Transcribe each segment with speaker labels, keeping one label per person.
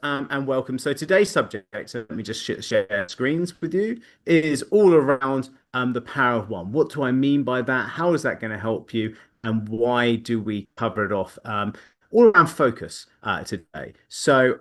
Speaker 1: and welcome. So today's subject, so let me just share screens with you, is all around the power of one. What do I mean by that? How is that going to help you? And why do we cover it off? All around focus today. So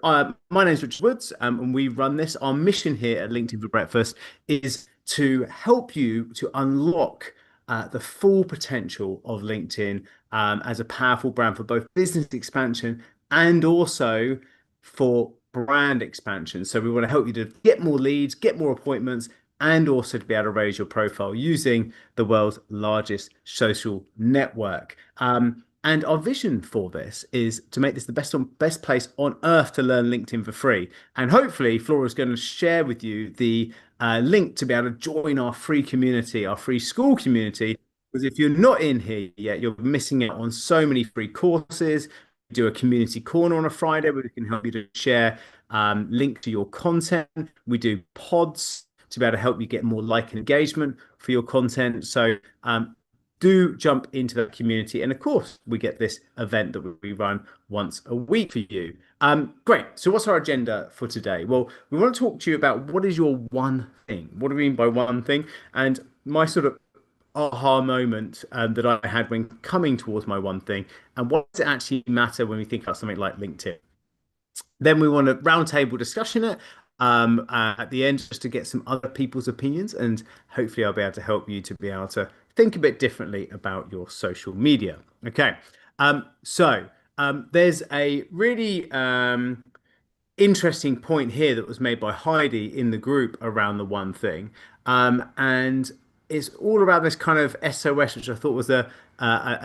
Speaker 1: my name is Richard Woods, and we run this. Our mission here at LinkedIn for Breakfast is to help you to unlock the full potential of LinkedIn as a powerful brand for both business expansion and also for brand expansion. So we want to help you to get more leads, get more appointments, and also to be able to raise your profile using the world's largest social network. And our vision for this is to make this the best place on earth to learn LinkedIn for free. And hopefully, Flora is going to share with you the link to be able to join our free community, our free school community. Because if you're not in here yet, you're missing out on so many free courses. We do a community corner on a Friday where we can help you to share link to your content. We do pods to be able to help you get more like and engagement for your content. So do jump into the community. And of course, we get this event that we run once a week for you. Great. So what's our agenda for today? Well, we want to talk to you about what is your one thing? What do we mean by one thing? And my sort of aha moment that I had when coming towards my one thing, and what does it actually matter when we think about something like LinkedIn? Then we want a roundtable discussion it at the end just to get some other people's opinions, and hopefully I'll be able to help you to be able to think a bit differently about your social media. Okay, there's a really interesting point here that was made by Heidi in the group around the one thing. And it's all around this kind of SOS, which I thought was a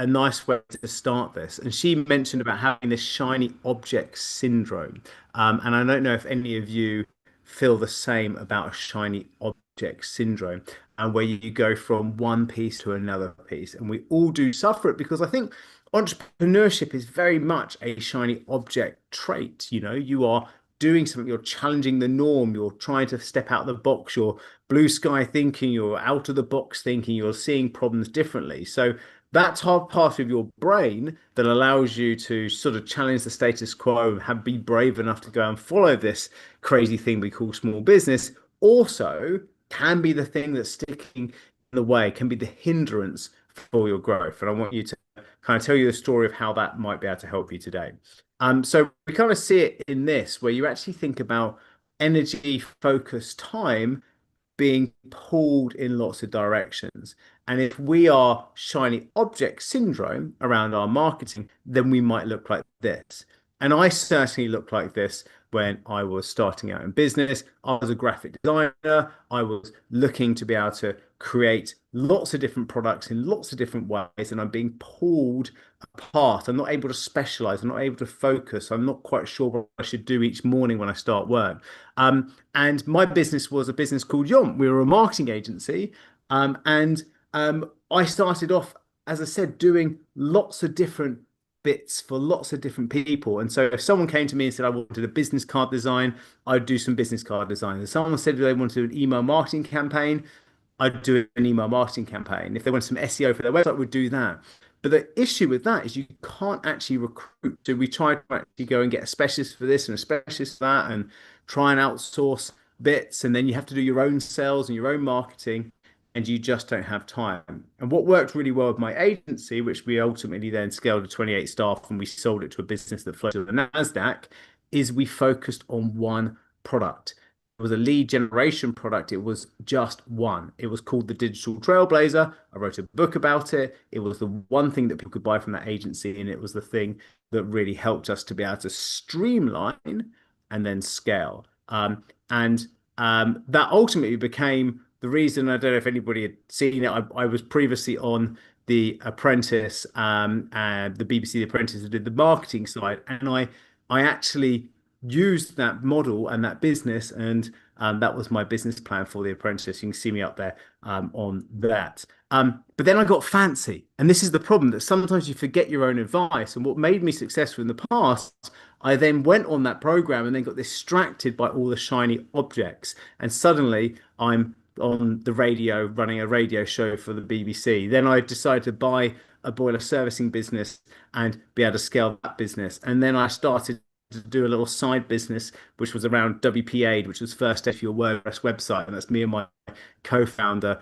Speaker 1: nice way to start this. And she mentioned about having this shiny object syndrome. And I don't know if any of you feel the same about a shiny object syndrome and where you go from one piece to another piece. And we all do suffer it because I think entrepreneurship is very much a shiny object trait. You know, you are doing something, you're challenging the norm, you're trying to step out of the box, you're blue sky thinking, you're out of the box thinking, you're seeing problems differently. So that's part of your brain that allows you to sort of challenge the status quo and be brave enough to go and follow this crazy thing we call small business. Also, can be the thing that's sticking in the way, can be the hindrance for your growth. And I want you to kind of tell you the story of how that might be able to help you today. So we kind of see it in this, where you actually think about energy, focus, time being pulled in lots of directions. And if we are shiny object syndrome around our marketing, then we might look like this. And I certainly looked like this when I was starting out in business. I was a graphic designer. I was looking to be able to create lots of different products in lots of different ways, and I'm being pulled apart. I'm not able to specialize. I'm not able to focus. I'm not quite sure what I should do each morning when I start work. And my business was a business called Yomp. We were a marketing agency, and I started off, as I said, doing lots of different bits for lots of different people. And so if someone came to me and said I wanted a business card design, I'd do some business card design. If someone said they wanted an email marketing campaign, I'd do an email marketing campaign. If they wanted some SEO for their website, we'd do that. But the issue with that is you can't actually recruit. So we tried to actually go and get a specialist for this and a specialist for that and try and outsource bits. And then you have to do your own sales and your own marketing, and you just don't have time. And what worked really well with my agency, which we ultimately then scaled to 28 staff and we sold it to a business that floated on the NASDAQ, is we focused on one product. It was a lead generation product. It was just one. It was called the Digital Trailblazer. I wrote a book about it. It was the one thing that people could buy from that agency, and it was the thing that really helped us to be able to streamline and then scale. And that ultimately became the reason. I don't know if anybody had seen it. I was previously on The Apprentice, and the BBC The Apprentice, who did the marketing side, and I actually used that model and that business, and that was my business plan for The Apprentice. You can see me up there on that. But then I got fancy, and this is the problem, that sometimes you forget your own advice. And what made me successful in the past, I then went on that program and then got distracted by all the shiny objects, and suddenly I'm on the radio running a radio show for the BBC. Then I decided to buy a boiler servicing business and be able to scale that business. And then I started to do a little side business, which was around WP Aid, which was first step for your WordPress website. And that's me and my co-founder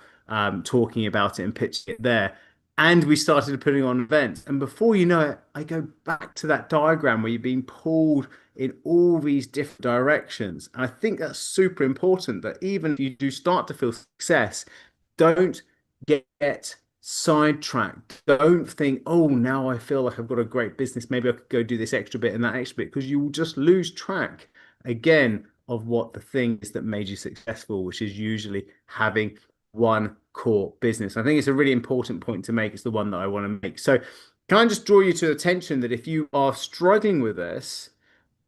Speaker 1: talking about it and pitching it there. And we started putting on events. And before you know it, I go back to that diagram where you're being pulled in all these different directions. And I think that's super important that even if you do start to feel success, don't get sidetracked. Don't think, oh, now I feel like I've got a great business. Maybe I could go do this extra bit and that extra bit, because you will just lose track again of what the thing is that made you successful, which is usually having one core business. I think it's a really important point to make. It's the one that I want to make. So, can I just draw you to attention that if you are struggling with this,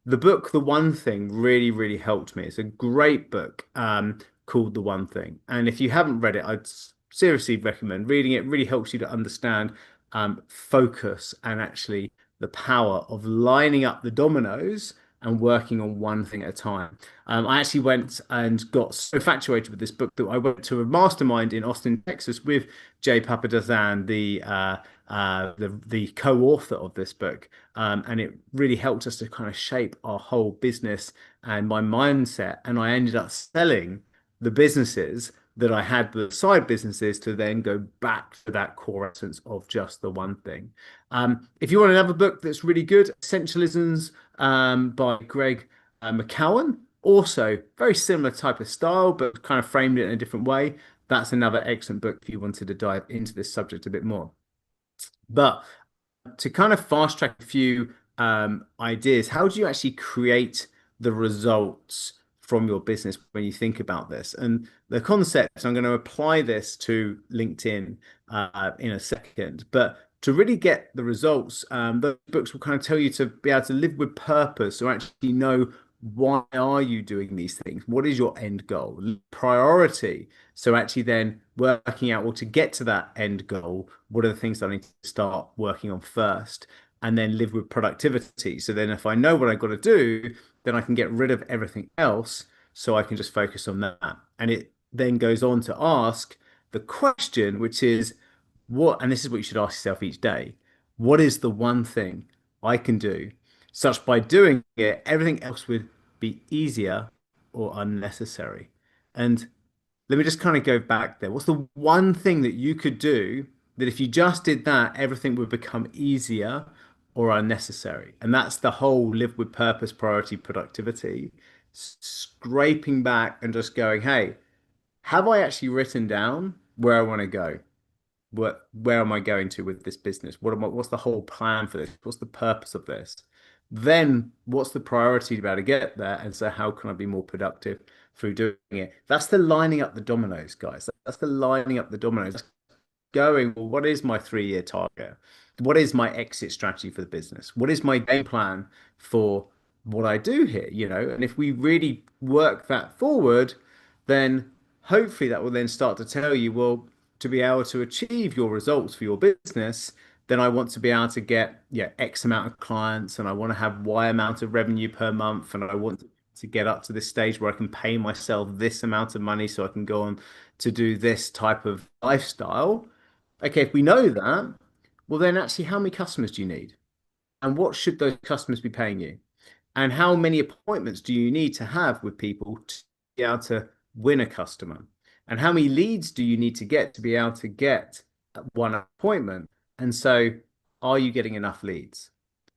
Speaker 1: the book The One Thing really, really helped me. It's a great book called The One Thing. And if you haven't read it, I'd seriously recommend reading it. It really helps you to understand focus and actually the power of lining up the dominoes and working on one thing at a time. I actually went and got so infatuated with this book that I went to a mastermind in Austin, Texas with Jay Papadazan, the co-author of this book, and it really helped us to kind of shape our whole business and my mindset. And I ended up selling the businesses that I had, the side businesses, to then go back to that core essence of just the one thing. If you want another book that's really good, Essentialisms by Greg McKeown, also very similar type of style, but kind of framed it in a different way. That's another excellent book if you wanted to dive into this subject a bit more. But to kind of fast track a few ideas, how do you actually create the results from your business when you think about this? And the concept, I'm going to apply this to LinkedIn in a second, but to really get the results, the books will kind of tell you to be able to live with purpose, or actually know why are you doing these things? What is your end goal? Priority. So actually then working out, well, to get to that end goal, what are the things that I need to start working on first? And then live with productivity. So then if I know what I've got to do, then I can get rid of everything else so I can just focus on that. And it then goes on to ask the question, which is what, and this is what you should ask yourself each day, what is the one thing I can do such by doing it, everything else would be easier or unnecessary? And let me just kind of go back there. What's the one thing that you could do that if you just did that, everything would become easier or unnecessary? And that's the whole live with purpose, priority, productivity. Scraping back and just going, hey, have I actually written down where I want to go? Where am I going to with this business? What's the whole plan for this? What's the purpose of this? Then what's the priority to be able to get there? And so how can I be more productive through doing it? That's the lining up the dominoes, guys. That's the lining up the dominoes. Going, well, what is my 3 year target? What is my exit strategy for the business? What is my game plan for what I do here? And if we really work that forward, then hopefully that will then start to tell you, well, to be able to achieve your results for your business, then I want to be able to get X amount of clients, and I want to have Y amount of revenue per month, and I want to get up to this stage where I can pay myself this amount of money so I can go on to do this type of lifestyle. Okay, if we know that, well, then actually, how many customers do you need? And what should those customers be paying you? And how many appointments do you need to have with people to be able to win a customer? And how many leads do you need to get to be able to get one appointment? And so, are you getting enough leads?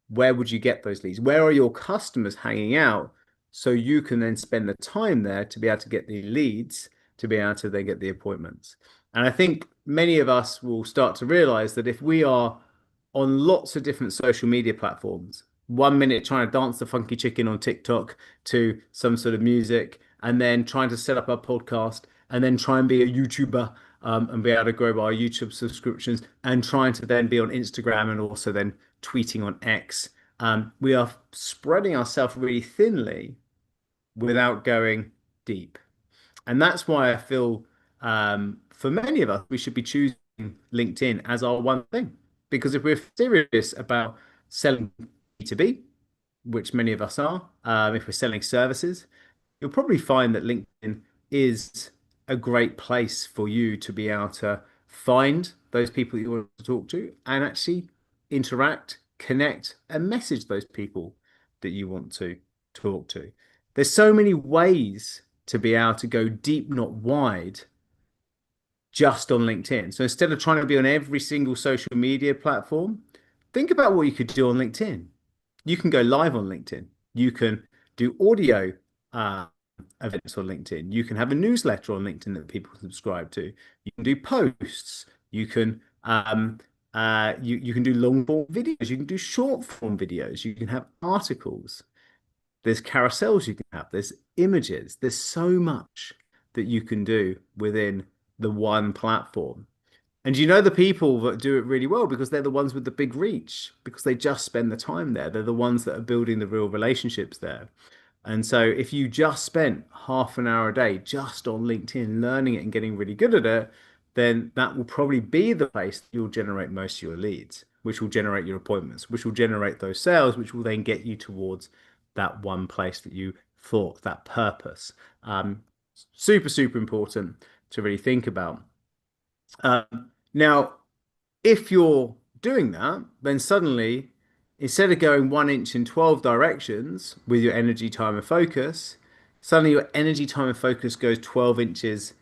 Speaker 1: Where would you get those leads? Where are your customers hanging out? So you can then spend the time there to be able to get the leads, to be able to then get the appointments. And I think many of us will start to realize that if we are on lots of different social media platforms, 1 minute trying to dance the funky chicken on TikTok to some sort of music, and then trying to set up our podcast, and then try and be a YouTuber, and be able to grow our YouTube subscriptions, and trying to then be on Instagram and also then tweeting on X. We are spreading ourselves really thinly without going deep. And that's why I feel for many of us, we should be choosing LinkedIn as our one thing. Because if we're serious about selling B2B, which many of us are, if we're selling services, you'll probably find that LinkedIn is a great place for you to be able to find those people that you want to talk to and actually interact, connect, and message those people. that you want to talk to. There's so many ways to be able to go deep, not wide, just on LinkedIn. So instead of trying to be on every single social media platform, think about what you could do on LinkedIn. You can go live on LinkedIn. You can do audio uh, events on LinkedIn. You can have a newsletter on LinkedIn that people subscribe to. You can do posts. You can you can do long form videos. You can do short form videos. You can have articles. There's carousels you can have. There's images. There's so much that you can do within the one platform. And you know the people that do it really well because they're the ones with the big reach, because they just spend the time there. They're the ones that are building the real relationships there. And so if you just spent half an hour a day just on LinkedIn, learning it and getting really good at it, then that will probably be the place that you'll generate most of your leads, which will generate your appointments, which will generate those sales, which will then get you towards that one place that you thought, that purpose. Super, super important to really think about. Now, if you're doing that, then suddenly, instead of going 1 inch in 12 directions with your energy, time, and focus, suddenly your energy, time, and focus goes 12 inches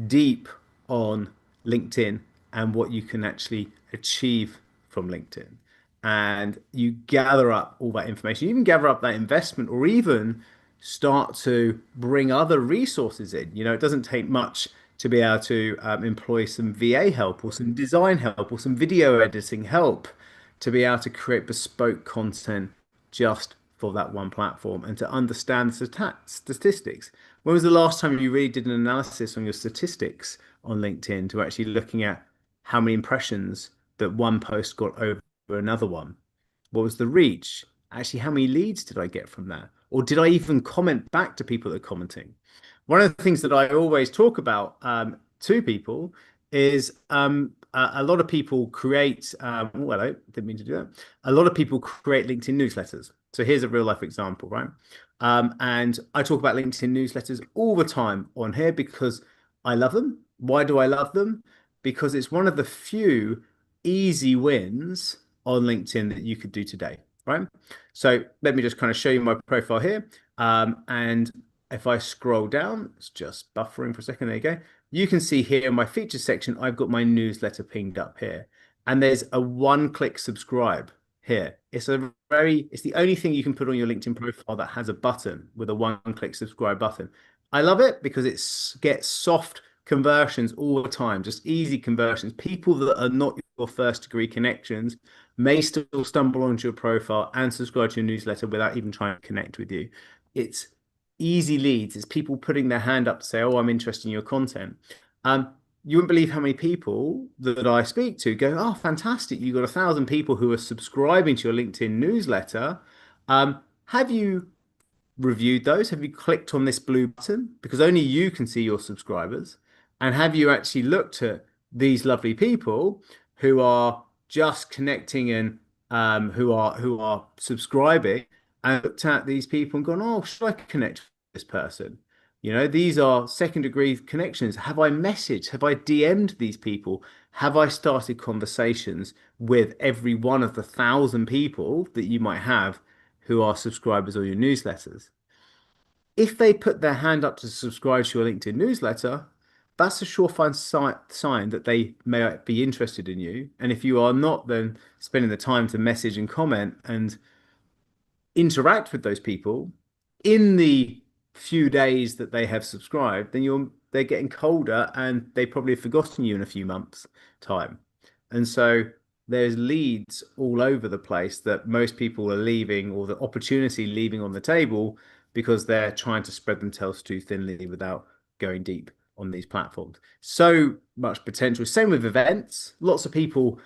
Speaker 1: deep on LinkedIn and what you can actually achieve from LinkedIn. And you gather up all that information, you even gather up that investment, or even start to bring other resources in. You know, it doesn't take much to be able to employ some VA help or some design help or some video editing help to be able to create bespoke content just for that one platform and to understand the statistics. When was the last time you really did an analysis on your statistics on LinkedIn to actually looking at how many impressions that one post got over another one? What was the reach? Actually, how many leads did I get from that? Or did I even comment back to people that are commenting? One of the things that I always talk about to people is a lot of people create, oh, hello, didn't mean to do that. A lot of people create LinkedIn newsletters. So here's a real life example, right? And I talk about LinkedIn newsletters all the time on here because I love them. Why do I love them? Because it's one of the few easy wins on LinkedIn that you could do today, right? So let me just kind of show you my profile here. And if I scroll down, it's just buffering for a second. There you go. You can see here in my features section, I've got my newsletter pinged up here. And there's a one-click subscribe here. It's the only thing you can put on your LinkedIn profile that has a button with a one-click subscribe button. I love it because it gets soft conversions all the time, just easy conversions. People that are not your first degree connections may still stumble onto your profile and subscribe to your newsletter without even trying to connect with you. It's easy leads. It's people putting their hand up to say, "Oh, I'm interested in your content." You wouldn't believe how many people that I speak to go, "Oh, fantastic! You got 1,000 people who are subscribing to your LinkedIn newsletter. Have you reviewed those? Have you clicked on this blue button? Because only you can see your subscribers. And have you actually looked at these lovely people who are just connecting and who are subscribing and looked at these people and gone, oh, should I connect with this person? You know, these are second degree connections. Have I messaged? Have I DM'd these people? Have I started conversations with every one of the 1,000 people that you might have who are subscribers or your newsletters? If they put their hand up to subscribe to your LinkedIn newsletter, that's a surefire sign that they may be interested in you. And if you are not, then spending the time to message and comment and interact with those people in the few days that they have subscribed, then they're getting colder and they probably have forgotten you in a few months' time. And so there's leads all over the place that most people are leaving, or the opportunity leaving on the table because they're trying to spread themselves too thinly without going deep on these platforms. So much potential. Same with events. Lots of people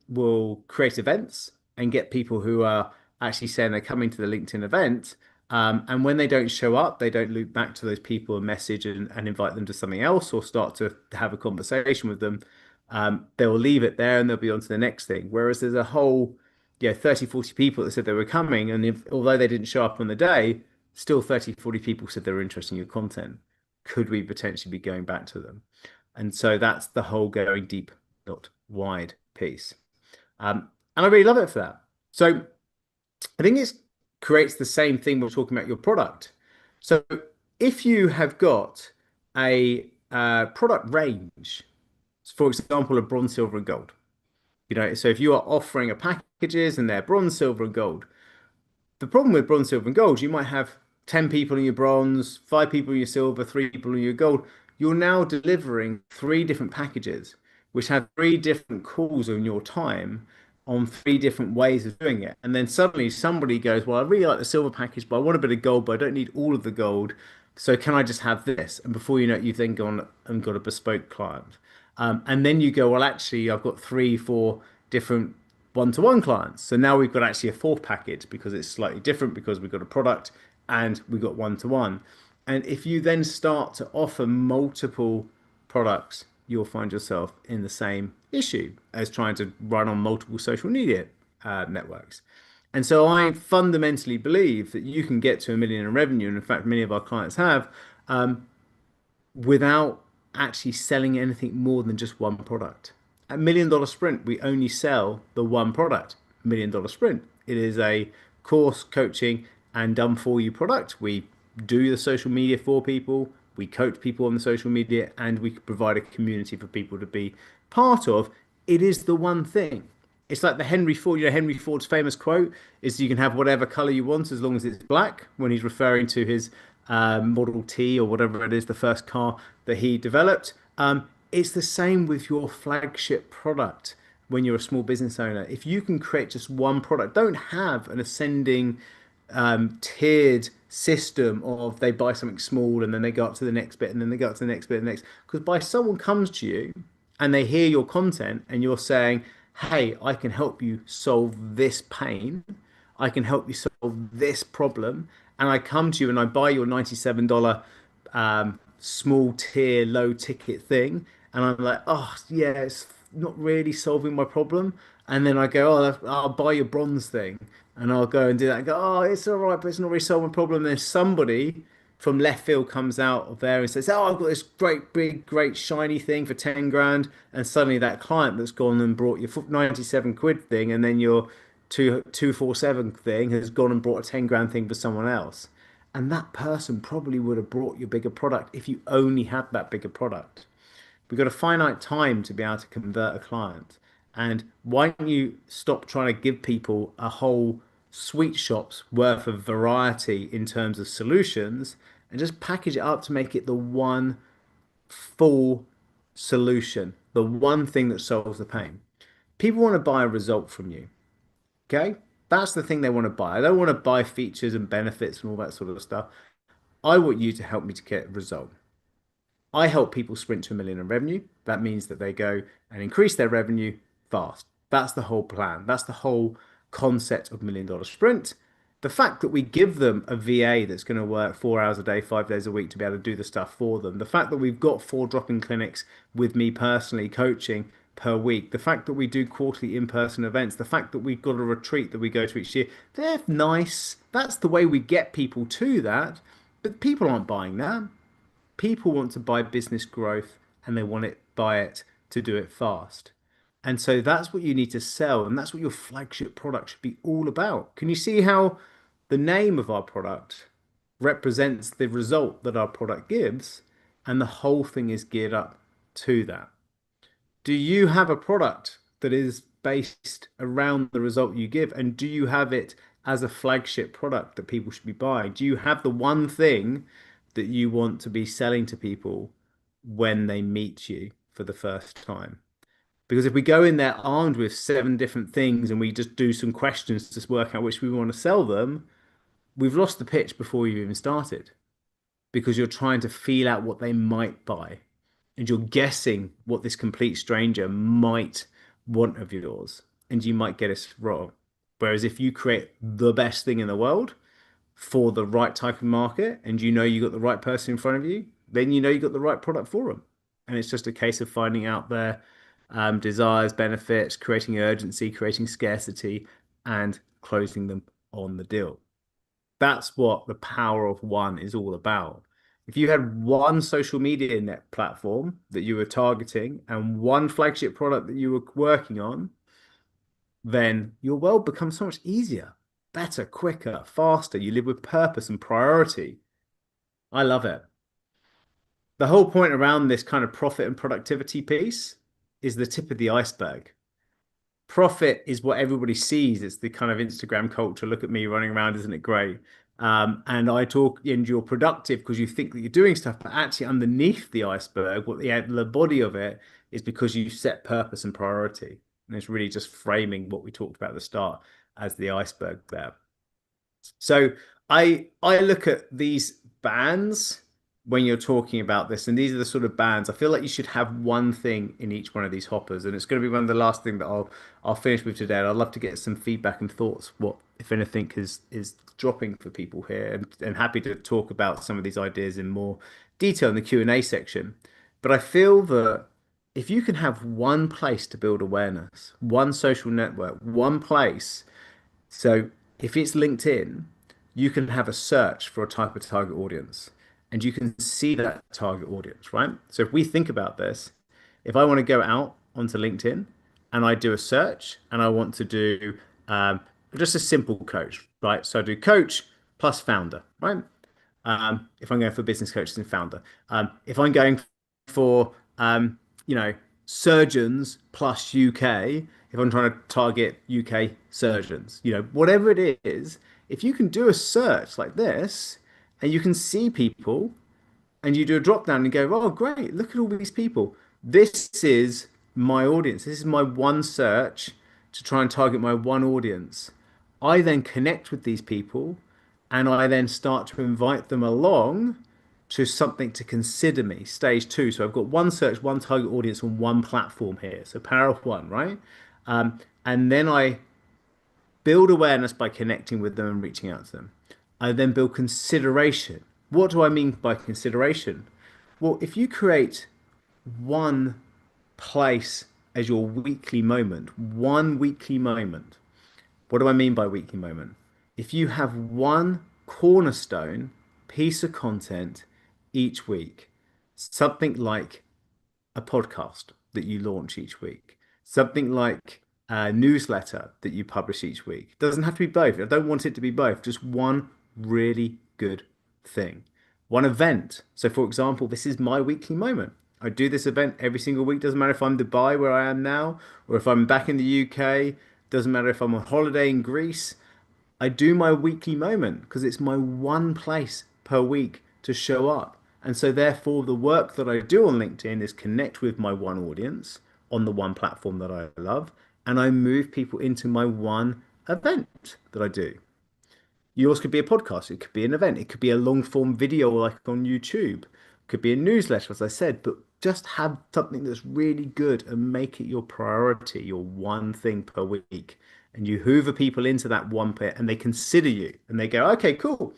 Speaker 1: will create events and get people who are actually saying they're coming to the LinkedIn event. And when they don't show up, they don't loop back to those people and message and invite them to something else or start to have a conversation with them. They'll leave it there and they'll be on to the next thing. Whereas there's a whole, 30, 40 people that said they were coming. And although they didn't show up on the day, still 30, 40 people said they were interested in your content. Could we potentially be going back to them? And so that's the whole going deep, not wide piece. And I really love it for that. So I think it's creates the same thing we're talking about your product. So if you have got a product range, for example, of bronze, silver, and gold, so if you are offering a packages and they're bronze, silver, and gold, the problem with bronze, silver, and gold, you might have 10 people in your bronze, 5 people in your silver, 3 people in your gold. You're now delivering 3 different packages, which have 3 different calls on your time on 3 different ways of doing it. And then suddenly somebody goes, well, I really like the silver package, but I want a bit of gold, but I don't need all of the gold. So can I just have this? And before you know it, you've then gone and got a bespoke client. And then you go, well, actually, I've got 3, 4 different one-to-one clients. So now we've got actually a fourth package because it's slightly different because we've got a product and we've got one-to-one. And if you then start to offer multiple products, you'll find yourself in the same issue as trying to run on multiple social media networks. And so I fundamentally believe that you can get to 1 million in revenue, and in fact, many of our clients have, without actually selling anything more than just one product. At $1 million Sprint, we only sell the one product, $1 million Sprint. It is a course, coaching, and done for you product. We do the social media for people, we coach people on the social media, and we provide a community for people to be part of. It is the one thing. It's like the Henry Ford, Henry Ford's famous quote is you can have whatever color you want as long as it's black, when he's referring to his Model T or whatever it is, the first car that he developed. It's the same with your flagship product when you're a small business owner. If you can create just one product, don't have an ascending tiered system of they buy something small and then they go up to the next bit and then they go up to the next bit and the next. Because by someone comes to you and they hear your content and you're saying, hey, I can help you solve this pain. I can help you solve this problem. And I come to you and I buy your $97 small tier, low ticket thing. And I'm like, oh, yeah, it's not really solving my problem. And then I go, oh, I'll buy your bronze thing. And I'll go and do that and go, oh, it's all right, but it's not really solving my problem. And then somebody from left field comes out of there and says, oh, I've got this great, big, great, shiny thing for 10 grand. And suddenly that client that's gone and brought your 97 quid thing and then your 247 thing has gone and brought a 10 grand thing for someone else. And that person probably would have brought your bigger product if you only had that bigger product. We've got a finite time to be able to convert a client. And why don't you stop trying to give people a whole sweet shop's worth of variety in terms of solutions and just package it up to make it the one full solution, the one thing that solves the pain. People want to buy a result from you. Okay? That's the thing they want to buy. I don't want to buy features and benefits and all that sort of stuff. I want you to help me to get a result. I help people sprint to 1 million in revenue. That means that they go and increase their revenue fast. That's the whole plan. That's the whole concept of $1 million sprint. The fact that we give them a VA that's going to work 4 hours a day, 5 days a week to be able to do the stuff for them. The fact that we've got 4 drop-in clinics with me personally coaching per week. The fact that we do quarterly in-person events. The fact that we've got a retreat that we go to each year. They're nice. That's the way we get people to that. But people aren't buying that. People want to buy business growth and they want it buy it to do it fast. And so that's what you need to sell, and that's what your flagship product should be all about. Can you see how the name of our product represents the result that our product gives, and the whole thing is geared up to that? Do you have a product that is based around the result you give, and do you have it as a flagship product that people should be buying? Do you have the one thing that you want to be selling to people when they meet you for the first time? Because if we go in there armed with 7 different things and we just do some questions to work out which we want to sell them, we've lost the pitch before you've even started because you're trying to feel out what they might buy and you're guessing what this complete stranger might want of yours and you might get it wrong. Whereas if you create the best thing in the world for the right type of market and you know you got the right person in front of you, then you know you got the right product for them. And it's just a case of finding out their desires, benefits, creating urgency, creating scarcity, and closing them on the deal. That's what the power of one is all about. If you had one social media net platform that you were targeting and one flagship product that you were working on, then your world becomes so much easier. better, quicker, faster. You live with purpose and priority. I love it. The whole point around this kind of profit and productivity piece is the tip of the iceberg. Profit is what everybody sees. It's the kind of Instagram culture. Look at me running around, isn't it great? And I talk, and you're productive because you think that you're doing stuff, but actually underneath the iceberg, what the body of it is because you set purpose and priority. And it's really just framing what we talked about at the start as the iceberg there. So I look at these bands when you're talking about this, and these are the sort of bands I feel like you should have one thing in each one of these hoppers, and it's going to be one of the last thing that I'll finish with today. And I'd love to get some feedback and thoughts, what if anything is dropping for people here, and happy to talk about some of these ideas in more detail in the Q&A section. But I feel that if you can have one place to build awareness, one social network, one place, so if it's LinkedIn, you can have a search for a type of target audience and you can see that target audience, right? So if we think about this, if I want to go out onto LinkedIn and I do a search and I want to do um, just a simple coach, right? So I do coach plus founder, right? If I'm going for business coaches and founder, if I'm going for you know, surgeons plus UK, if I'm trying to target UK surgeons, whatever it is, if you can do a search like this and you can see people and you do a drop down and go, oh, great, look at all these people. This is my audience. This is my one search to try and target my one audience. I then connect with these people and I then start to invite them along to something to consider me. Stage two. So I've got one search, one target audience on one platform here. So power of one, right? And then I build awareness by connecting with them and reaching out to them. I then build consideration. What do I mean by consideration? Well, if you create one place as your weekly moment, one weekly moment, what do I mean by weekly moment? If you have one cornerstone piece of content each week, something like a podcast that you launch each week, something like a newsletter that you publish each week. It doesn't have to be both. I don't want it to be both, just one really good thing. One event. So, for example, this is my weekly moment. I do this event every single week. Doesn't matter if I'm in Dubai, where I am now, or if I'm back in the UK. Doesn't matter if I'm on holiday in Greece. I do my weekly moment because it's my one place per week to show up. And so, therefore, the work that I do on LinkedIn is connect with my one audience on the one platform that I love, and I move people into my one event that I do. Yours could be a podcast, it could be an event, it could be a long form video like on YouTube, it could be a newsletter, as I said, but just have something that's really good and make it your priority, your one thing per week. And you hoover people into that one bit and they consider you and they go, okay, cool.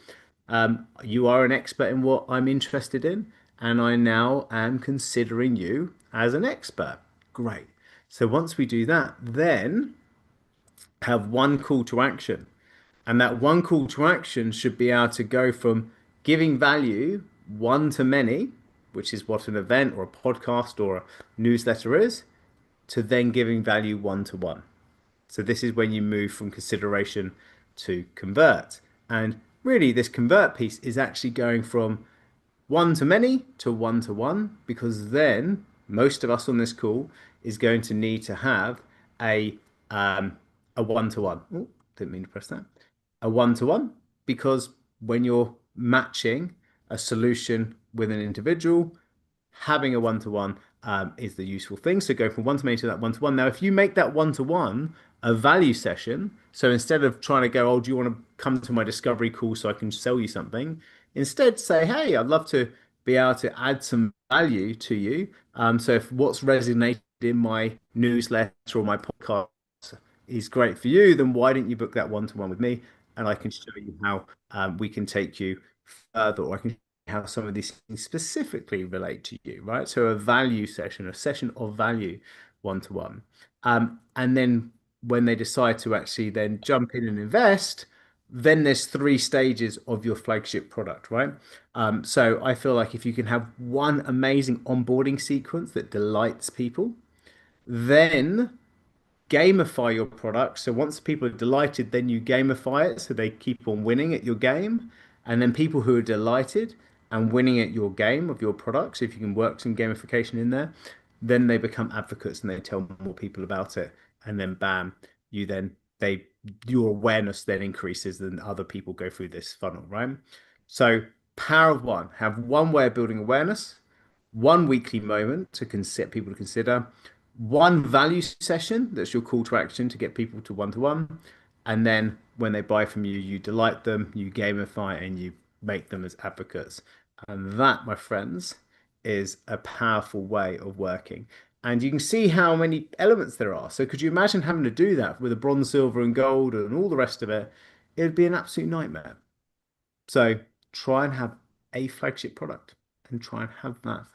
Speaker 1: You are an expert in what I'm interested in, and I now am considering you as an expert. Great. So once we do that, then have one call to action. And that one call to action should be able to go from giving value one to many, which is what an event or a podcast or a newsletter is, to then giving value one to one. So this is when you move from consideration to convert. And really, this convert piece is actually going from one to many to one, because then most of us on this call is going to need to have a a one to one. Oh, didn't mean to press that. A one to one, because when you're matching a solution with an individual, having a one to one is the useful thing. So go from one to many to that one to one. Now, if you make that one to one a value session, so instead of trying to go, oh, do you want to come to my discovery call so I can sell you something? Instead, say, hey, I'd love to be able to add some value to you. So if what's resonated in my newsletter or my podcast is great for you, then why don't you book that one to one with me? And I can show you how we can take you further, or I can how some of these things specifically relate to you, right? So a value session, a session of value, one to one. And then when they decide to actually then jump in and invest, then there's three stages of your flagship product, right? So I feel like if you can have one amazing onboarding sequence that delights people, then gamify your product. So once people are delighted, then you gamify it so they keep on winning at your game. And then people who are delighted and winning at your game of your products, if you can work some gamification in there, then they become advocates and they tell more people about it. And then bam, you then they your awareness then increases and other people go through this funnel, right? So power of one, have one way of building awareness, one weekly moment to set people to consider, one value session that's your call to action to get people to one, and then when they buy from you, you delight them, you gamify, and you make them as advocates. And that, my friends, is a powerful way of working. And you can see how many elements there are. So could you imagine having to do that with a bronze, silver, and gold and all the rest of it? It would be an absolute nightmare. So try and have a flagship product and try and have that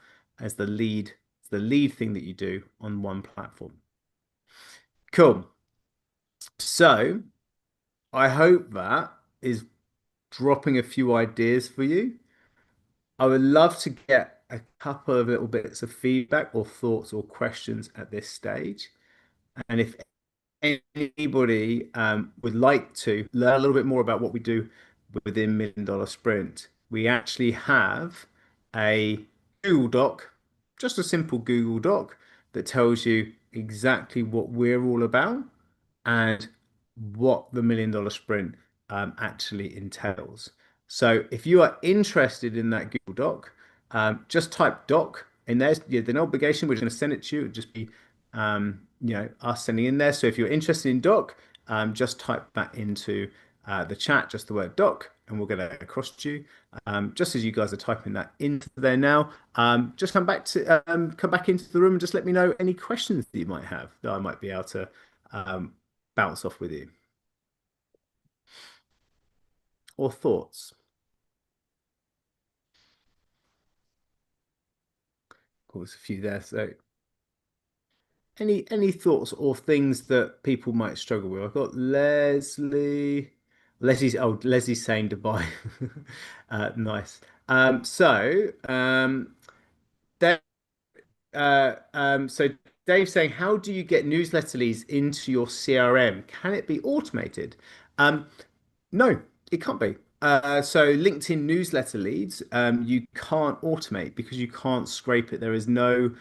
Speaker 1: as the lead thing that you do on one platform. Cool. So I hope that is dropping a few ideas for you. I would love to get a couple of little bits of feedback or thoughts or questions at this stage. And if anybody would like to learn a little bit more about what we do within Million Dollar Sprint, we actually have a Google Doc, just a simple Google Doc that tells you exactly what we're all about and what the Million Dollar Sprint actually entails. So if you are interested in that Google Doc, just type doc in there. Yeah, no obligation. We're just going to send it to you. It'll just be us sending in there. So if you're interested in doc, just type that into the chat, just the word doc, and we'll get it across to you. Just as you guys are typing that into there now, just come back into the room and just let me know any questions that you might have that I might be able to bounce off with you or thoughts. Cool, there's a few there. So any thoughts or things that people might struggle with? I've got Leslie. Leslie's saying Dubai. Nice. Dave, so Dave's saying, how do you get newsletter leads into your CRM? Can it be automated? Um, No, it can't be. So LinkedIn newsletter leads, you can't automate because you can't scrape it. There is no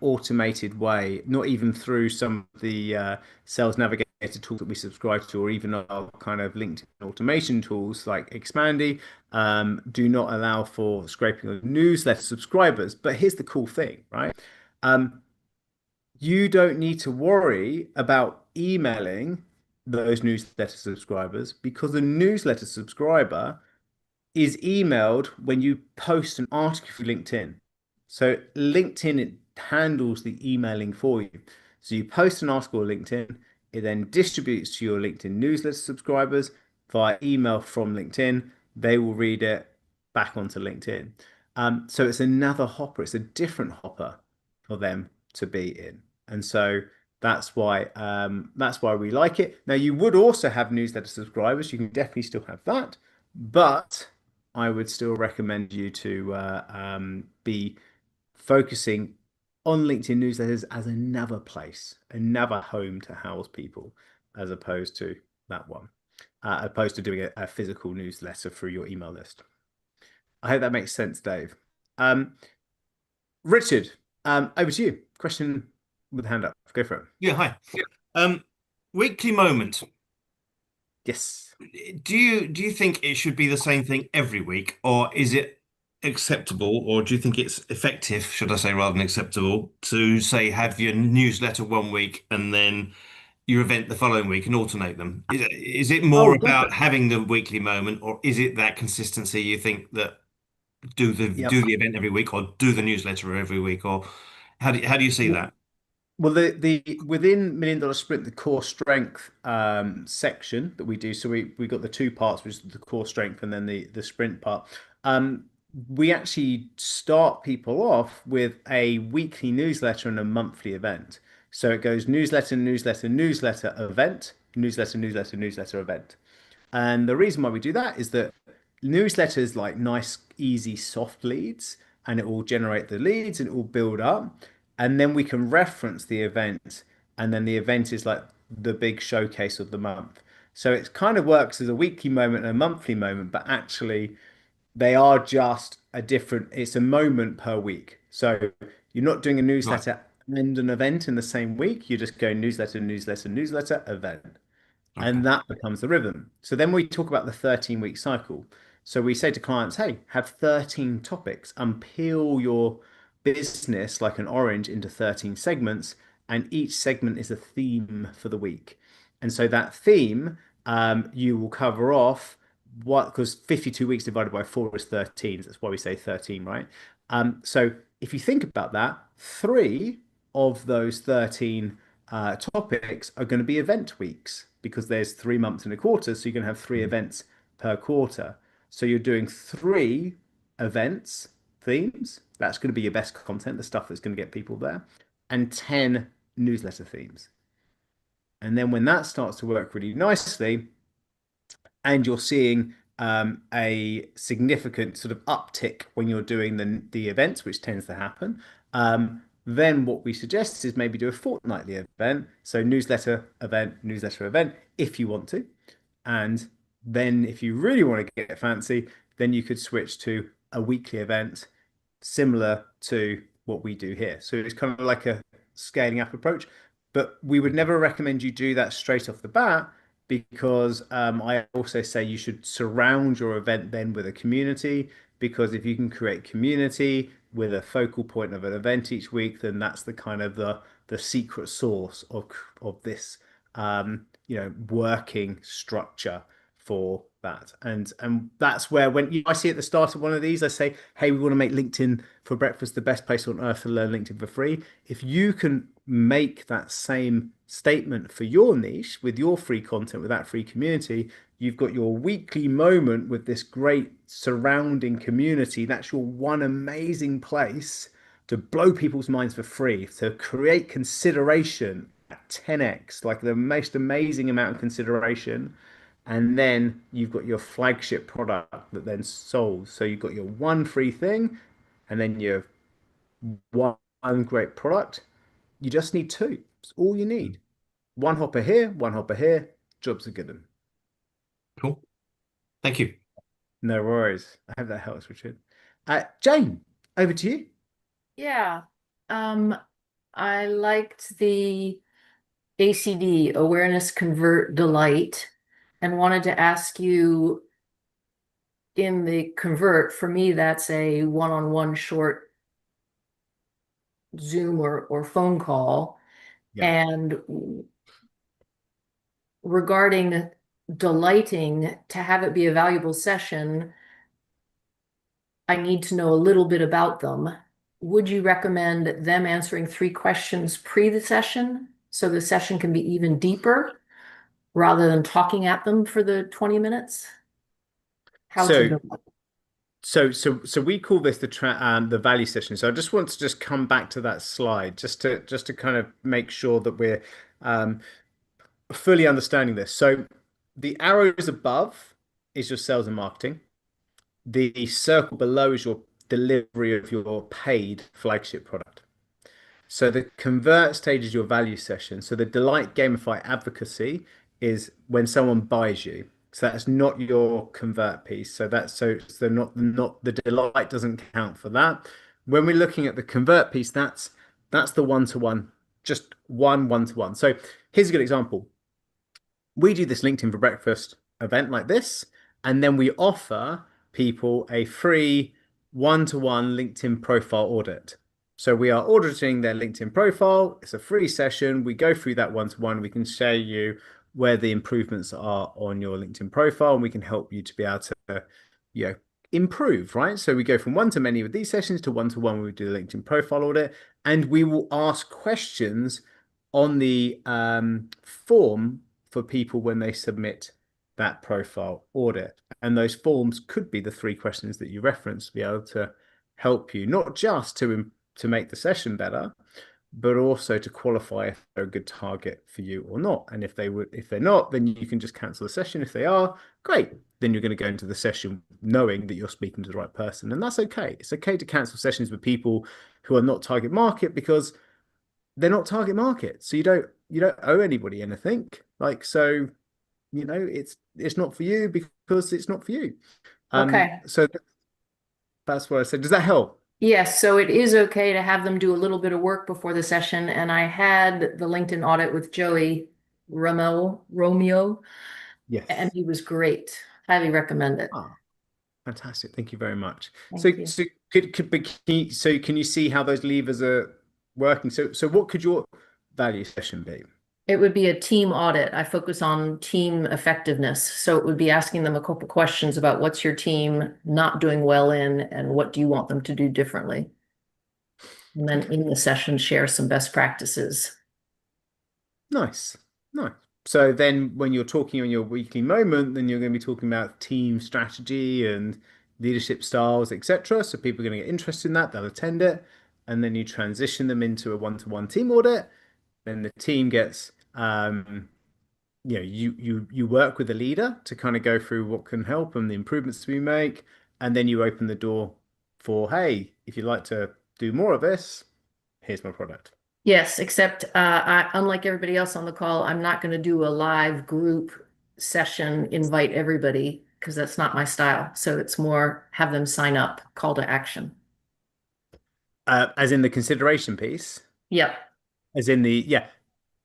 Speaker 1: automated way, not even through some of the sales navigator tools that we subscribe to, or even our kind of LinkedIn automation tools like Expandy, do not allow for scraping of newsletter subscribers. But here's the cool thing, right? Um, you don't need to worry about emailing those newsletter subscribers because a newsletter subscriber is emailed when you post an article for LinkedIn. So LinkedIn it handles the emailing for you. So you post an article on LinkedIn, it then distributes to your LinkedIn newsletter subscribers via email from LinkedIn. They will read it back onto LinkedIn. So it's another hopper. It's a different hopper for them to be in. And so that's why we like it. Now you would also have newsletter subscribers. You can definitely still have that, but I would still recommend you to be focusing on LinkedIn newsletters as another place, another home to house people, as opposed to that one, opposed to doing a physical newsletter through your email list. I hope that makes sense, Dave. Um, Richard, over to you. Question with a hand up. Go for it.
Speaker 2: Yeah, hi. Um, Weekly moment.
Speaker 1: Yes.
Speaker 2: Do you think it should be the same thing every week, or is it acceptable, or do you think it's effective, should I say, rather than acceptable, to say have your newsletter one week and then your event the following week and alternate them? Is it more
Speaker 1: Oh,
Speaker 2: about
Speaker 1: definitely.
Speaker 2: having the weekly moment, or is it that consistency you think that do
Speaker 1: Yep.
Speaker 2: the event every week or do the newsletter every week, or how do you see that?
Speaker 1: Well, the within Million Dollar Sprint, the core strength section that we do. So we got the two parts, which is the core strength and then the sprint part. Um, we actually start people off with a weekly newsletter and a monthly event. So it goes newsletter, newsletter, newsletter, event, newsletter, newsletter, newsletter, event. And the reason why we do that is that newsletters like nice, easy, soft leads, and it will generate the leads and it will build up. And then we can reference the event and then the event is like the big showcase of the month. So it kind of works as a weekly moment and a monthly moment, but actually they are just a different, it's a moment per week. So you're not doing a
Speaker 2: Right.
Speaker 1: newsletter and an event in the same week. You're just going newsletter, newsletter, newsletter, event.
Speaker 2: Okay.
Speaker 1: And that becomes the rhythm. So then we talk about the 13-week cycle. So we say to clients, hey, have 13 topics, unpeel your business like an orange into 13 segments, and each segment is a theme for the week. And so that theme, you will cover off what, because 52 weeks divided by 4 is 13. That's why we say 13, right? So if you think about that, three of those 13 topics are going to be event weeks because there's 3 months in a quarter. So you're going to have three
Speaker 2: Mm.
Speaker 1: events per quarter. So you're doing three events, themes. That's going to be your best content, the stuff that's going to get people there, and 10 newsletter themes. And then when that starts to work really nicely, and you're seeing a significant sort of uptick when you're doing the events, which tends to happen. Then what we suggest is maybe do a fortnightly event, so newsletter event, if you want to. And then if you really want to get fancy, then you could switch to a weekly event similar to what we do here. So it's kind of like a scaling up approach, but we would never recommend you do that straight off the bat because I also say you should surround your event then with a community because if you can create community with a focal point of an event each week, then that's the kind of the secret sauce of this working structure for that. And that's where I see at the start of one of these, I say, hey, we want to make LinkedIn for breakfast the best place on earth to learn LinkedIn for free. If you can make that same statement for your niche with your free content, with that free community, you've got your weekly moment with this great surrounding community. That's your one amazing place to blow people's minds for free, to create consideration at 10x, like the most amazing amount of consideration. And then you've got your flagship product that then solves. So you've got your one free thing, and then your one great product. You just need two. It's all you
Speaker 2: Mm.
Speaker 1: need. One hopper here, one hopper here. Jobs are good.
Speaker 2: Cool. Thank you.
Speaker 1: No worries. I hope that helps, Richard. Jane, over to you.
Speaker 3: Yeah. Um, I liked the ACD, Awareness, Convert, Delight, and wanted to ask you in the Convert, for me, that's a one-on-one short Zoom or phone call.
Speaker 1: Yeah.
Speaker 3: And regarding delighting, to have it be a valuable session, I need to know a little bit about them. Would you recommend them answering 3 questions pre the session so the session can be even deeper rather than talking at them for the 20 minutes? How to
Speaker 1: So
Speaker 3: do it?
Speaker 1: so we call this the value session. So I just want to just come back to that slide just to kind of make sure that we're um, fully understanding this. So the arrows above is your sales and marketing. The circle below is your delivery of your paid flagship product. So the convert stage is your value session. So the delight gamify advocacy is when someone buys you. So that's not your convert piece. So not the delight doesn't count for that. When we're looking at the convert piece, that's the one-to-one, just one-to-one. So here's a good example. We do this LinkedIn for breakfast event like this, and then we offer people a free one-to-one LinkedIn profile audit. So we are auditing their LinkedIn profile. It's a free session. We go through that one-to-one. We can show you where the improvements are on your LinkedIn profile, and we can help you to be able to, you know, improve, right? So we go from one to many with these sessions to one-to-one when we do the LinkedIn profile audit, and we will ask questions on the form for people when they submit that profile audit. And those forms could be the 3 questions that you referenced to be able to help you, not just to make the session better, but also to qualify if they're a good target for you or not. And if they're not, then you can just cancel the session. If they are, great. Then you're going to go into the session knowing that you're speaking to the right person. And that's okay. It's okay to cancel sessions with people who are not target market because they're not target market. So you don't you don't owe anybody anything. Like, so, it's not for you because it's not for you.
Speaker 3: Okay.
Speaker 1: So that's what I said. Does that help?
Speaker 3: Yes, so it is okay to have them do a little bit of work before the session. And I had the LinkedIn audit with Joey Romeo, and
Speaker 1: Yes.
Speaker 3: he was great. Highly recommend it.
Speaker 1: Ah, fantastic. Thank you very much. So,
Speaker 3: Thank you.
Speaker 1: so can you see how those levers are working? So what could your value session be?
Speaker 3: It would be a team audit. I focus on team effectiveness. So it would be asking them a couple questions about what's your team not doing well in and what do you want them to do differently. And then in the session, share some best practices.
Speaker 1: Nice. Nice. So then when you're talking on your weekly moment, then you're going to be talking about team strategy and leadership styles, etc. So people are going to get interested in that, they'll attend it, and then you transition them into a one-to-one team audit. Then the team gets you work with the leader to kind of go through what can help and the improvements we make, and then you open the door for, hey, if you'd like to do more of this, here's my product.
Speaker 3: Yes, except unlike everybody else on the call, I'm not going to do a live group session, invite everybody, because that's not my style. So it's more have them sign up, call to action.
Speaker 1: As in the consideration piece,
Speaker 3: Yep.
Speaker 1: as in yeah,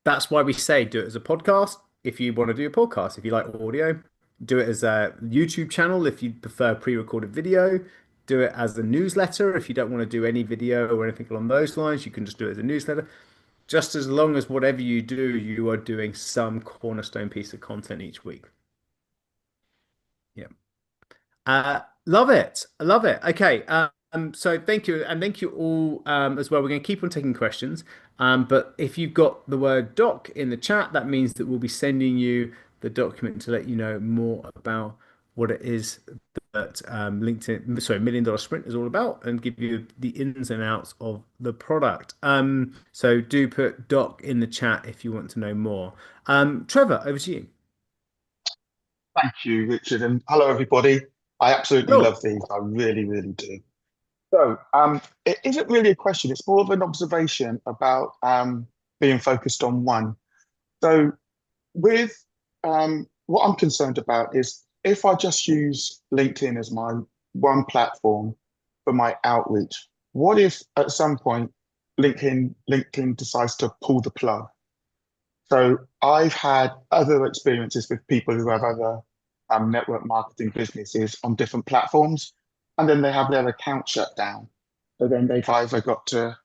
Speaker 1: that's why we say do it as a podcast if you want to do a podcast. If you like audio, do it as a YouTube channel if you prefer pre-recorded video. Do it as a newsletter if you don't want to do any video or anything along those lines. You can just do it as a newsletter. Just as long as whatever you do, you are doing some cornerstone piece of content each week. Yeah. Love it. I love it. Okay. So thank you. And thank you all as well. We're going to keep on taking questions. But if you've got the word doc in the chat, that means that we'll be sending you the document to let you know more about what it is that LinkedIn, sorry, Million Dollar Sprint is all about and give you the ins and outs of the product. So do put doc in the chat if you want to know more. Trevor, over to you.
Speaker 4: Thank you, Richard, and hello, everybody. I absolutely
Speaker 1: Hello.
Speaker 4: love these. I really, really do. So, it isn't really a question. It's more of an observation about being focused on one. So, with what I'm concerned about is if I just use LinkedIn as my one platform for my outreach, what if at some point LinkedIn decides to pull the plug? So I've had other experiences with people who have other network marketing businesses on different platforms, and then they have their account shut down. So then they've either got to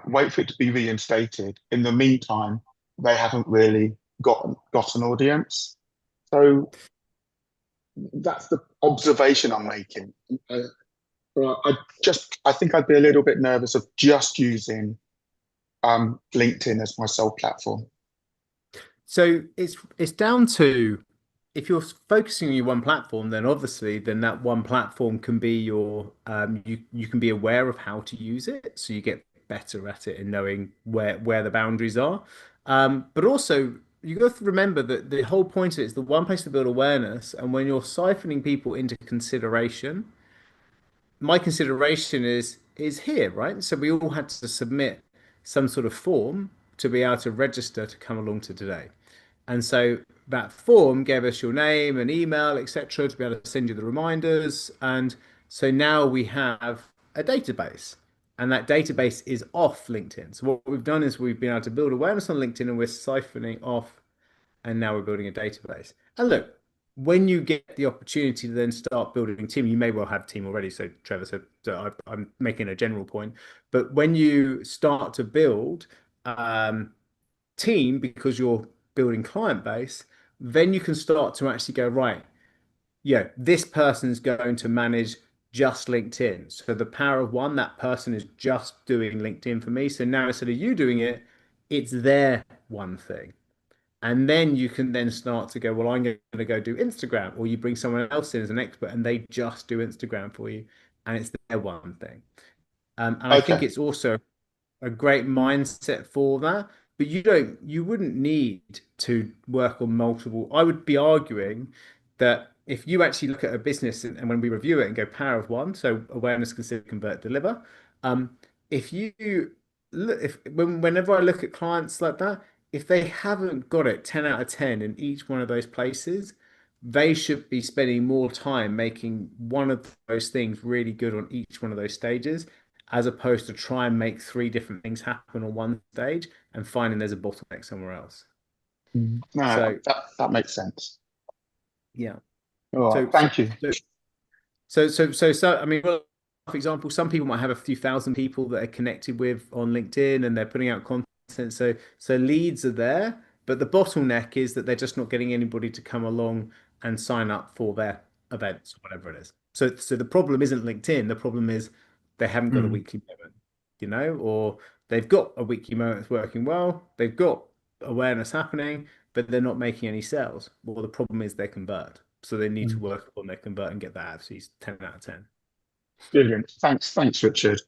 Speaker 4: wait for it to be reinstated. In the meantime, they haven't really got an audience. So that's the observation I'm making. I think I'd be a little bit nervous of just using LinkedIn as my sole platform.
Speaker 1: So it's down to if you're focusing on your one platform, then obviously then that one platform can be your you can be aware of how to use it, so you get better at it and knowing where the boundaries are. But also you got to remember that the whole point of it is the one place to build awareness, and when you're siphoning people into consideration, my consideration is here, right? So we all had to submit some sort of form to be able to register to come along to today. And so that form gave us your name and email, etc., to be able to send you the reminders. And so now we have a database, and that database is off LinkedIn. So what we've done is we've been able to build awareness on LinkedIn, and we're siphoning off, and now we're building a database. And look, when you get the opportunity to then start building a team, you may well have a team already. So Trevor, I'm making a general point, but when you start to build team because you're building client base, then you can start to actually go, right, yeah, this person's going to manage just LinkedIn. So the power of one, that person is just doing LinkedIn for me. So now instead of you doing it, it's their one thing. And then you can then start to go, well, I'm going to go do Instagram, or you bring someone else in as an expert and they just do Instagram for you, and it's their one thing. And I think
Speaker 4: Okay.
Speaker 1: it's also a great mindset for that. But you wouldn't need to work on multiple. I would be arguing that if you actually look at a business and when we review it and go power of one, so awareness, consider, convert, deliver. If you look, whenever I look at clients like that, if they haven't got it 10 out of 10 in each one of those places, they should be spending more time making one of those things really good on each one of those stages, as opposed to try and make three different things happen on one stage and finding there's a bottleneck somewhere else.
Speaker 4: No,
Speaker 1: So
Speaker 4: that makes sense.
Speaker 1: yeah.
Speaker 4: All right,
Speaker 1: So so
Speaker 4: thank you.
Speaker 1: so I mean, well, for example, some people might have a few thousand people that are connected with on LinkedIn and they're putting out content. So leads are there, but the bottleneck is that they're just not getting anybody to come along and sign up for their events or whatever it is. So the problem isn't LinkedIn. The problem is they haven't got a
Speaker 4: Mm,
Speaker 1: weekly moment, or they've got a weekly moment that's working well. They've got awareness happening, but they're not making any sales. Well, the problem is they convert. So they need to
Speaker 4: mm.
Speaker 1: work on their convert and get that out. So he's 10 out of 10.
Speaker 4: Brilliant. Thanks, Richard.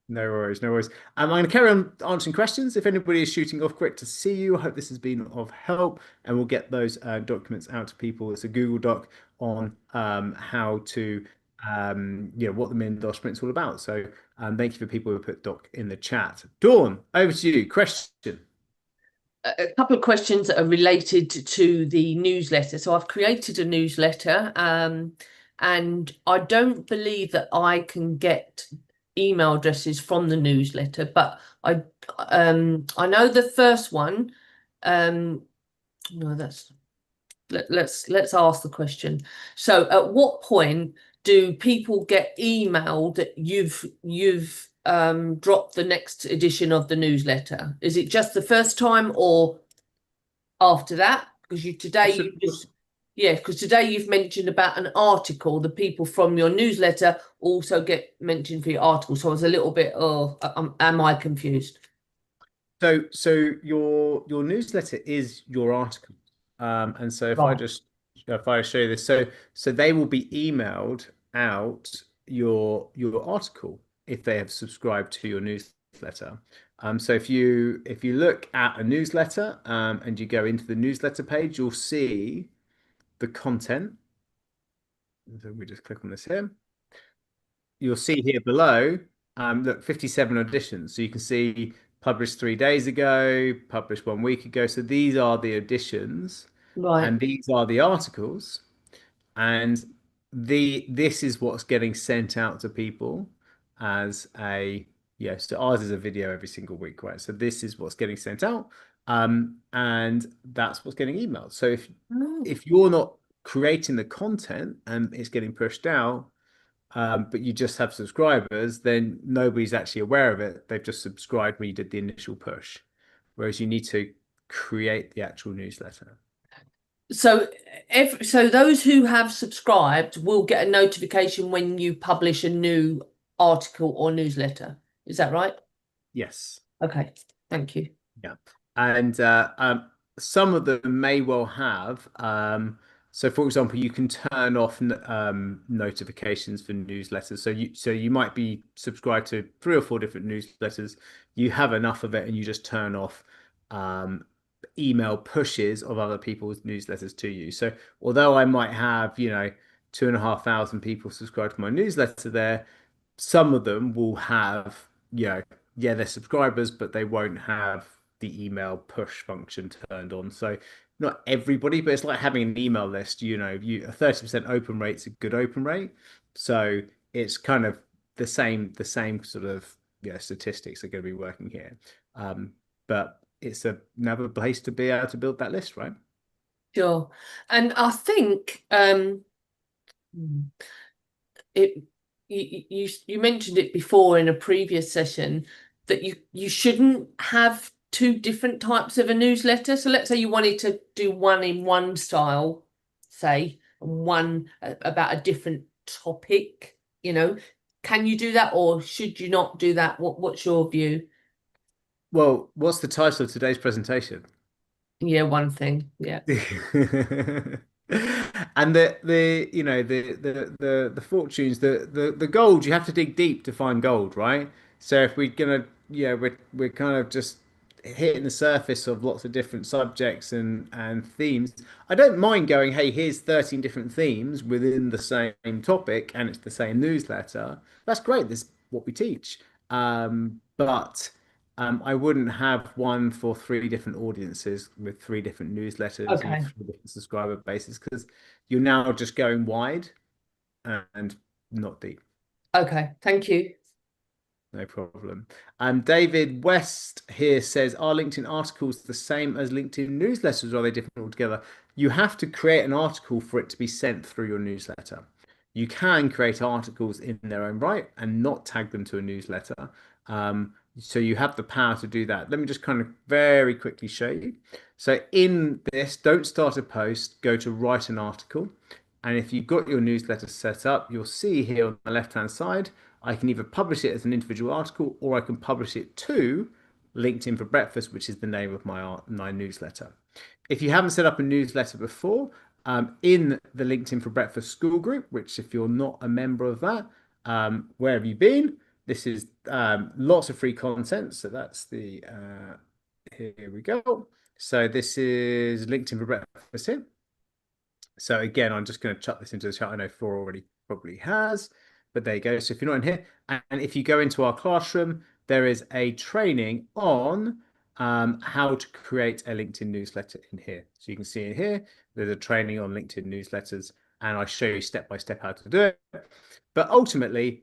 Speaker 1: No worries, no worries. I'm going to carry on answering questions. If anybody is shooting off, great to see you. I hope this has been of help, and we'll get those documents out to people. It's a Google Doc on how to, what the Mindos sprint's all about. So thank you for people who put doc in the chat. Dawn, over to you. Question.
Speaker 5: A couple of questions that are related to the newsletter. So I've created a newsletter, and I don't believe that I can get email addresses from the newsletter, but I know the first one. No, let's ask the question. So at what point do people get emailed that you've dropped the next edition of the newsletter? Is it just the first time or after that? Because today you've mentioned about an article. The people from your newsletter also get mentioned for your article. So I was a little bit, am I confused?
Speaker 1: So your newsletter is your article, and so
Speaker 5: Right.
Speaker 1: if I show you this, so they will be emailed out your article if they have subscribed to your newsletter. So if you look at a newsletter, and you go into the newsletter page, you'll see the content. So we just click on this here. You'll see here below, look, 57 editions. So you can see published 3 days ago, published 1 week ago. So these are the editions,
Speaker 5: Right.
Speaker 1: and these are the articles, and this is what's getting sent out to people as so ours is a video every single week, right? So this is what's getting sent out, and that's what's getting emailed. So if you're not creating the content and it's getting pushed out, but you just have subscribers, then nobody's actually aware of it. They've just subscribed when you did the initial push, whereas you need to create the actual newsletter.
Speaker 5: So those who have subscribed will get a notification when you publish a new article or newsletter. Is that right?
Speaker 1: Yes.
Speaker 5: Okay, thank you.
Speaker 1: Yeah. And some of them may well have. So, for example, you can turn off notifications for newsletters. So you might be subscribed to 3 or 4 different newsletters. You have enough of it, and you just turn off email pushes of other people's newsletters to you. So, although I might have 2,500 people subscribed to my newsletter there, some of them will have they're subscribers, but they won't have the email push function turned on. So not everybody, but it's like having an email list. A 30% open rate's a good open rate. So it's kind of the same sort of statistics are going to be working here. But it's another place to be able to build that list, right?
Speaker 5: Sure. And I think you mentioned it before in a previous session that you shouldn't have 2 different types of a newsletter. So let's say you wanted to do one in one style, say, and one about a different topic, can you do that, or should you not do that? What's your view?
Speaker 1: Well, what's the title of today's presentation?
Speaker 5: Yeah, one thing. Yeah.
Speaker 1: And the fortunes, the gold, you have to dig deep to find gold, right? So if we're gonna we're kind of just hitting the surface of lots of different subjects and themes. I don't mind going, hey, here's 13 different themes within the same topic, and it's the same newsletter. That's great. That's what we teach. But I wouldn't have one for 3 different audiences with 3 different newsletters
Speaker 3: Okay.
Speaker 1: and 3 different subscriber bases, because you're now just going wide and not deep.
Speaker 3: Okay, thank you.
Speaker 1: No problem. David West here says, are LinkedIn articles the same as LinkedIn newsletters, or are they different altogether? You have to create an article for it to be sent through your newsletter. You can create articles in their own right and not tag them to a newsletter. So you have the power to do that. Let me just kind of very quickly show you. So in this, don't start a post, go to write an article. And if you've got your newsletter set up, you'll see here on the left-hand side, I can either publish it as an individual article, or I can publish it to LinkedIn for Breakfast, which is the name of my newsletter. If you haven't set up a newsletter before, in the LinkedIn for Breakfast school group, which if you're not a member of that, where have you been? This is lots of free content. So that's the, here we go. So this is LinkedIn for Breakfast here. So again, I'm just going to chuck this into the chat. I know Flora already probably has, but there you go. So if you're not in here, and if you go into our classroom, there is a training on how to create a LinkedIn newsletter in here. So you can see in here, there's a training on LinkedIn newsletters, and I show you step by step how to do it. But ultimately,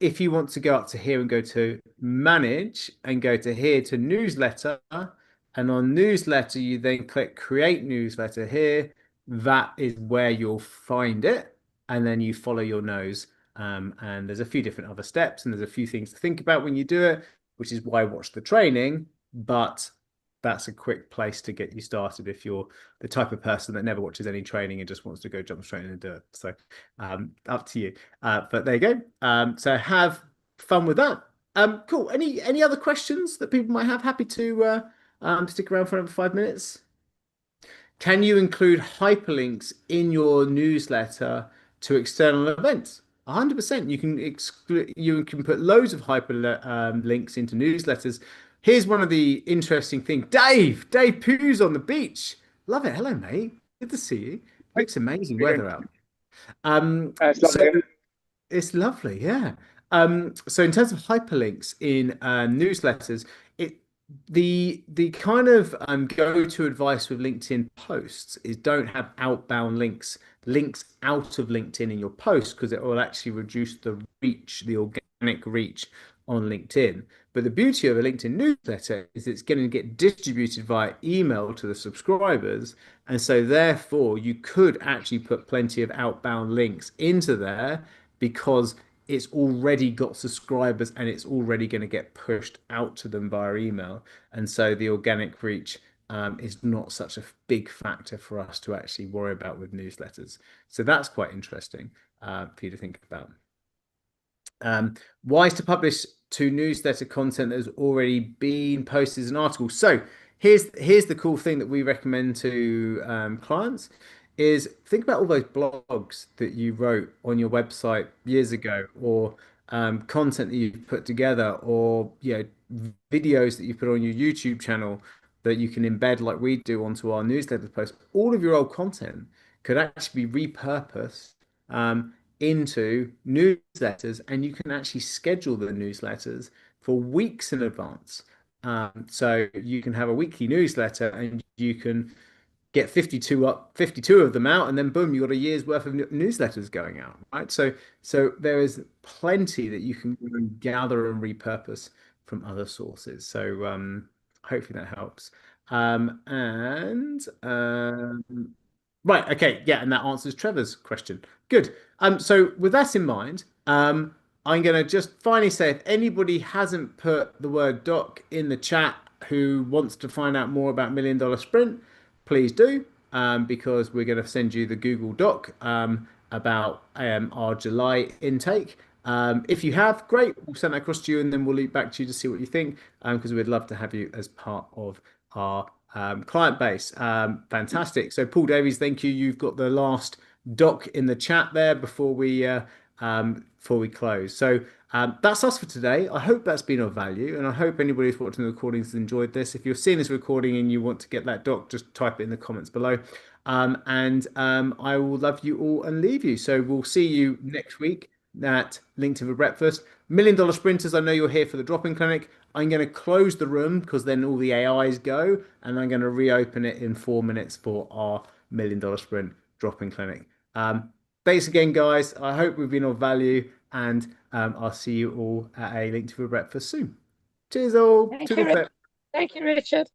Speaker 1: if you want to go up to here and go to manage and go to here to newsletter, and on newsletter, you then click create newsletter here. That is where you'll find it, and then you follow your nose. And there's a few different other steps, and there's a few things to think about when you do it, which is why I watch the training. But that's a quick place to get you started if you're the type of person that never watches any training and just wants to go jump straight in and do it. So up to you. But there you go. So have fun with that. Cool. Any other questions that people might have? Happy to stick around for another 5 minutes. Can you include hyperlinks in your newsletter to external events? 100%. You can put loads of hyperlinks into newsletters. Here's one of the interesting things. Dave Poo's on the beach. Love it. Hello, mate. Good to see you. Looks amazing weather out.
Speaker 6: It's lovely.
Speaker 1: It's lovely, yeah. So in terms of hyperlinks in newsletters, the kind of go-to advice with LinkedIn posts is don't have outbound links out of LinkedIn in your post, because it will actually reduce the reach, the organic reach on LinkedIn. But the beauty of a LinkedIn newsletter is it's going to get distributed via email to the subscribers. And so therefore you could actually put plenty of outbound links into there, because it's already got subscribers and it's already going to get pushed out to them via email. And so the organic reach is not such a big factor for us to actually worry about with newsletters. So that's quite interesting for you to think about. Wise to publish to newsletter content that has already been posted as an article. So here's the cool thing that we recommend to clients is think about all those blogs that you wrote on your website years ago, or content that you've put together, or videos that you put on your YouTube channel that you can embed like we do onto our newsletter post. All of your old content could actually be repurposed into newsletters, and you can actually schedule the newsletters for weeks in advance. So you can have a weekly newsletter and you can get 52 of them out, and then boom, you've got a year's worth of newsletters going out, right? So there is plenty that you can gather and repurpose from other sources. So hopefully that helps. Right, okay, yeah, and that answers Trevor's question. Good. So with that in mind, I'm going to just finally say, if anybody hasn't put the word doc in the chat who wants to find out more about $1 Million Sprint, please do, because we're going to send you the Google Doc about our July intake. If you have, great, we'll send that across to you, and then we'll loop back to you to see what you think, because we'd love to have you as part of our client base. Fantastic. So Paul Davies, thank you. You've got the last doc in the chat there before we close. So that's us for today. I hope that's been of value, and I hope anybody who's watching the recordings has enjoyed this. If you're seeing this recording and you want to get that doc, just type it in the comments below. I will love you all and leave you. So we'll see you next week that LinkedIn for Breakfast. $1 Million Sprinters, I know you're here for the drop-in clinic. I'm going to close the room because then all the AIs go, and I'm going to reopen it in 4 minutes for our $1 Million Sprint drop-in clinic. Thanks again, guys. I hope we've been of value, and I'll see you all at a LinkedIn for Breakfast soon. Cheers all.
Speaker 7: Thank you, Richard.